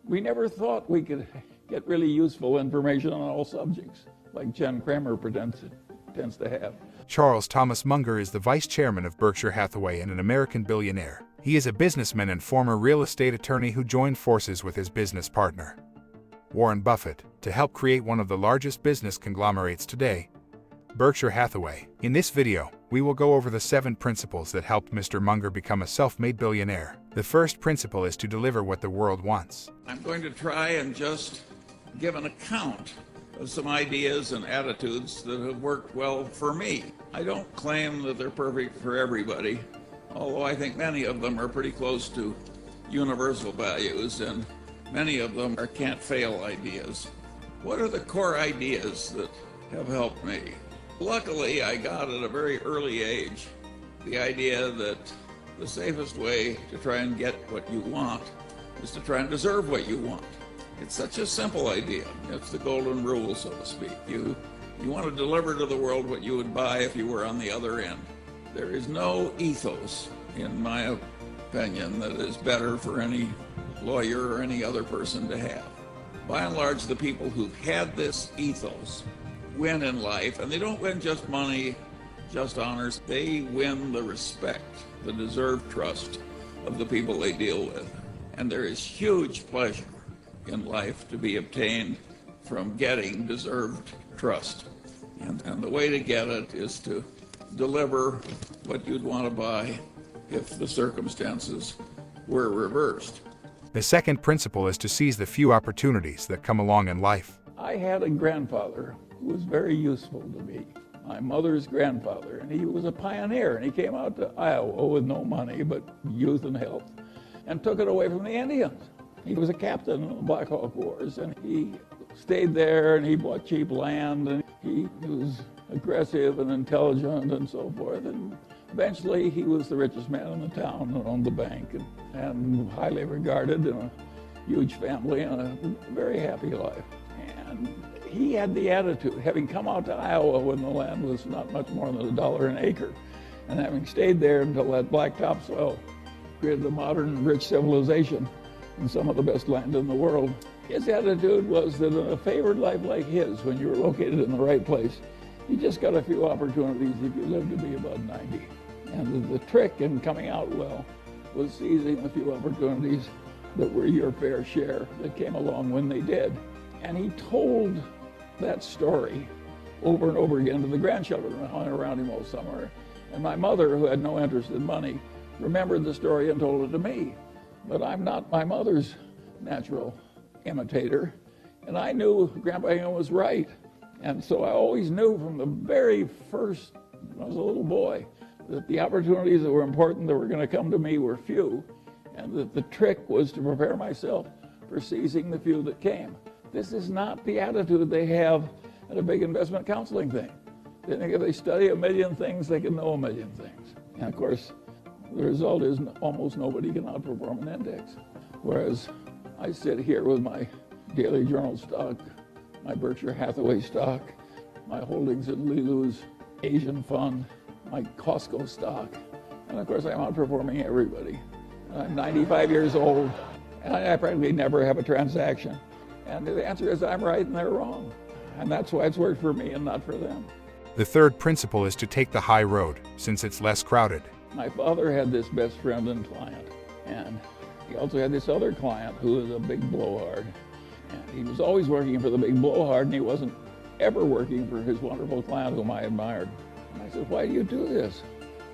We never thought we could get really useful information on all subjects, like Jen Kramer tends to have. Charles Thomas Munger is the vice chairman of Berkshire Hathaway and an American billionaire. He is a businessman and former real estate attorney who joined forces with his business partner, Warren Buffett, to help create one of the largest business conglomerates today, Berkshire Hathaway. In this video, we will go over the 7 principles that helped Mr. Munger become a self-made billionaire. The first principle is to deliver what the world wants. I'm going to try and just give an account of some ideas and attitudes that have worked well for me. I don't claim that they're perfect for everybody, although I think many of them are pretty close to universal values, and many of them are can't-fail ideas. What are the core ideas that have helped me? Luckily, I got at a very early age the idea that the safest way to try and get what you want is to try and deserve what you want. It's such a simple idea. It's the golden rule, so to speak. You want to deliver to the world what you would buy if you were on the other end. There is no ethos, in my opinion, that is better for any lawyer or any other person to have. By and large, the people who've had this ethos win in life, and they don't win just money, just honors. They win the respect, the deserved trust of the people they deal with. And there is huge pleasure in life to be obtained from getting deserved trust. And the way to get it is to deliver what you'd want to buy if the circumstances were reversed. The second principle is to seize the few opportunities that come along in life. I had a grandfather who was very useful to me, my mother's grandfather, and he was a pioneer, and he came out to Iowa with no money but youth and health and took it away from the Indians. He was a captain in the Black Hawk Wars, and he stayed there, and he bought cheap land, and he was aggressive and intelligent and so forth, and eventually he was the richest man in the town and owned the bank and highly regarded in a huge family and a very happy life. And he had the attitude, having come out to Iowa when the land was not much more than $1 an acre, and having stayed there until that black topsoil created a modern, rich civilization and some of the best land in the world. His attitude was that in a favored life like his, when you were located in the right place, you just got a few opportunities if you lived to be about 90. And the trick in coming out well was seizing a few opportunities that were your fair share that came along when they did. And he told that story over and over again to the grandchildren who hung around him all summer. And my mother, who had no interest in money, remembered the story and told it to me. But I'm not my mother's natural imitator, and I knew Grandpa Hingham was right. And so I always knew from the very first, when I was a little boy, that the opportunities that were important that were going to come to me were few, and that the trick was to prepare myself for seizing the few that came. This is not the attitude they have at a big investment counseling thing. They think if they study a million things, they can know a million things. And of course, the result is almost nobody can outperform an index. Whereas I sit here with my Daily Journal stock, my Berkshire Hathaway stock, my holdings in Lilu's Asian fund, my Costco stock, and of course I'm outperforming everybody. And I'm 95 years old, and I practically never have a transaction. And the answer is I'm right and they're wrong. And that's why it's worked for me and not for them. The third principle is to take the high road, since it's less crowded. My father had this best friend and client, and he also had this other client who was a big blowhard. And he was always working for the big blowhard, and he wasn't ever working for his wonderful client whom I admired. And I said, "Why do you do this?"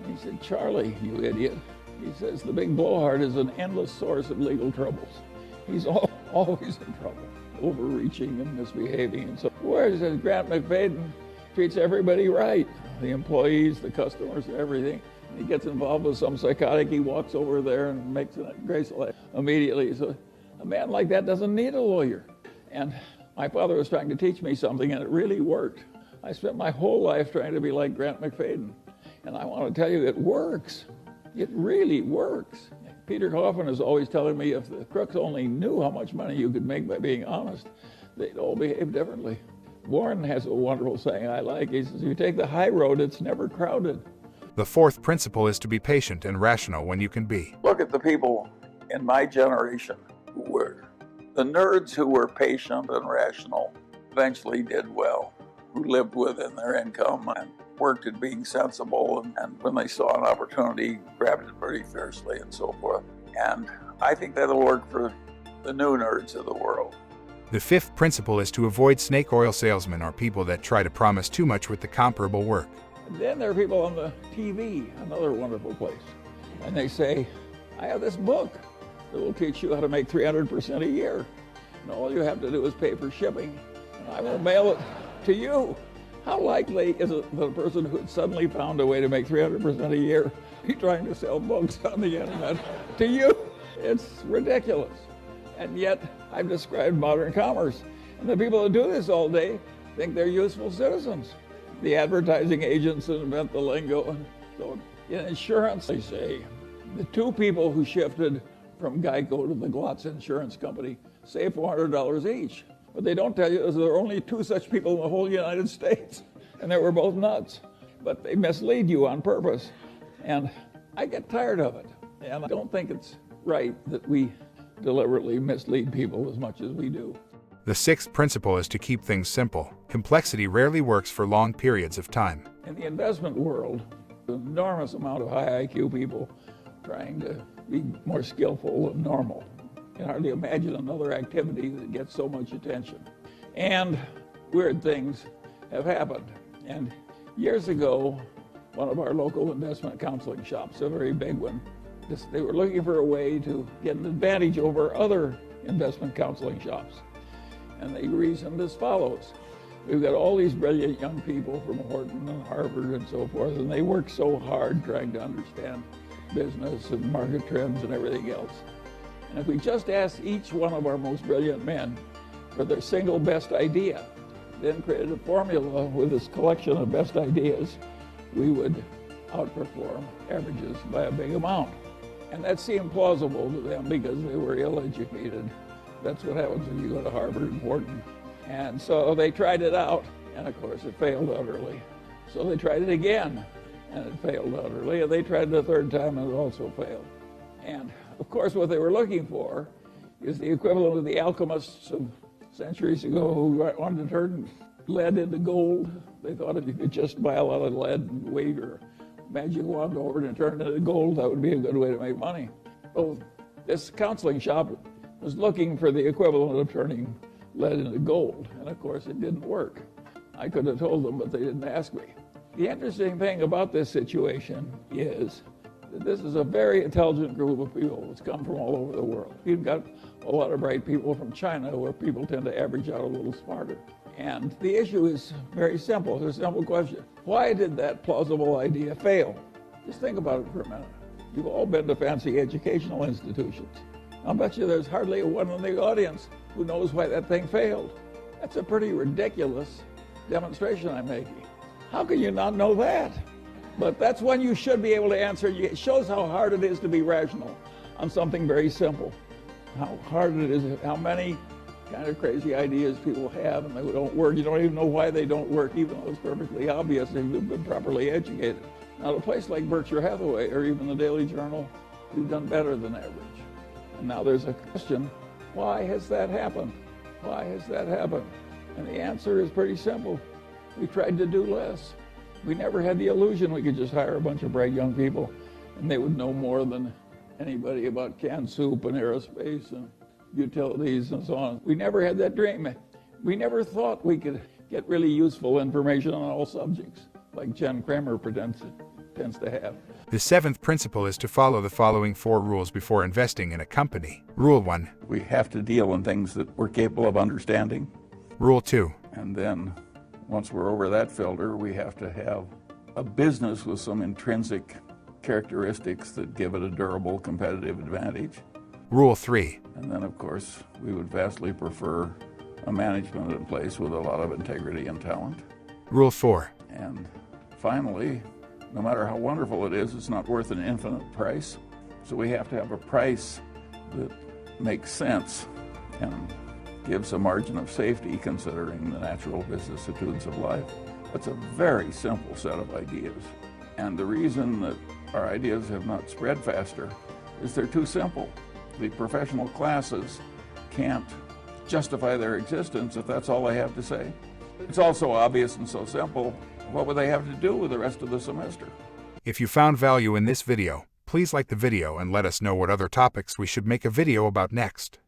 And he said, "Charlie, you idiot." He says, "The big blowhard is an endless source of legal troubles. He's always in trouble, overreaching and misbehaving." And so, whereas Grant McFadden treats everybody right, the employees, the customers, everything. And he gets involved with some psychotic, he walks over there and makes a graceful immediately. So a man like that doesn't need a lawyer. And my father was trying to teach me something, and it really worked. I spent my whole life trying to be like Grant McFadden. And I want to tell you, it works. It really works. Peter Coffin is always telling me if the crooks only knew how much money you could make by being honest, they'd all behave differently. Warren has a wonderful saying I like. He says, if you take the high road, it's never crowded. The fourth principle is to be patient and rational when you can be. Look at the people in my generation who were The nerds who were patient and rational eventually did well, who lived within their income and worked at being sensible, and when they saw an opportunity, grabbed it pretty fiercely and so forth. And I think that'll work for the new nerds of the world. The fifth principle is to avoid snake oil salesmen or people that try to promise too much with the comparable work. And then there are people on the TV, another wonderful place, and they say, I have this book that will teach you how to make 300% a year. And all you have to do is pay for shipping, and I will mail it to you. How likely is it that a person who had suddenly found a way to make 300% a year be trying to sell books on the internet to you? It's ridiculous. And yet, I've described modern commerce. And the people who do this all day think they're useful citizens. The advertising agents that invent the lingo. So in insurance, they say, the two people who shifted from Geico to the Glotz Insurance Company saved $400 each. What they don't tell you is there are only two such people in the whole United States, and they were both nuts. But they mislead you on purpose. And I get tired of it. And I don't think it's right that we deliberately mislead people as much as we do. The sixth principle is to keep things simple. Complexity rarely works for long periods of time. In the investment world, an enormous amount of high IQ people trying to be more skillful than normal. You can hardly imagine another activity that gets so much attention. And weird things have happened. And years ago, one of our local investment counseling shops, a very big one, they were looking for a way to get an advantage over other investment counseling shops. And they reasoned as follows. We've got all these brilliant young people from Wharton and Harvard and so forth, and they work so hard trying to understand business and market trends and everything else. And if we just asked each one of our most brilliant men for their single best idea, then created a formula with this collection of best ideas, we would outperform averages by a big amount. And that seemed plausible to them because they were ill-educated. That's what happens when you go to Harvard and Wharton. And so they tried it out, and of course it failed utterly. So they tried it again, and it failed utterly. And they tried it a third time, and it also failed. And of course what they were looking for is the equivalent of the alchemists of centuries ago who wanted to turn lead into gold. They thought if you could just buy a lot of lead and wave your magic wand over it and turn it into gold, that would be a good way to make money. Well, this counseling shop was looking for the equivalent of turning lead into gold, and of course it didn't work. I could have told them, but they didn't ask me. The interesting thing about this situation is that this is a very intelligent group of people that's come from all over the world. You've got a lot of bright people from China where people tend to average out a little smarter. And the issue is very simple. It's a simple question. Why did that plausible idea fail? Just think about it for a minute. You've all been to fancy educational institutions. I'll bet you there's hardly one in the audience who knows why that thing failed. That's a pretty ridiculous demonstration I'm making. How can you not know that? But that's one you should be able to answer. It shows how hard it is to be rational on something very simple. How hard it is, how many kind of crazy ideas people have and they don't work. You don't even know why they don't work, even though it's perfectly obvious if you've been properly educated. Now, a place like Berkshire Hathaway or even the Daily Journal, we've done better than average. And now there's a question, why has that happened? Why has that happened? And the answer is pretty simple. We tried to do less. We never had the illusion we could just hire a bunch of bright young people and they would know more than anybody about canned soup and aerospace and utilities and so on. We never had that dream. We never thought we could get really useful information on all subjects, like Jen Kramer tends to have. The seventh principle is to follow the following 4 rules before investing in a company. Rule 1. We have to deal in things that we're capable of understanding. Rule 2. And then, once we're over that filter, we have to have a business with some intrinsic characteristics that give it a durable competitive advantage. Rule 3. And then, of course, we would vastly prefer a management in place with a lot of integrity and talent. Rule 4. And finally, no matter how wonderful it is, it's not worth an infinite price. So we have to have a price that makes sense and gives a margin of safety considering the natural vicissitudes of life. That's a very simple set of ideas. And the reason that our ideas have not spread faster is they're too simple. The professional classes can't justify their existence if that's all they have to say? It's all so obvious and so simple. What would they have to do with the rest of the semester? If you found value in this video, please like the video and let us know what other topics we should make a video about next.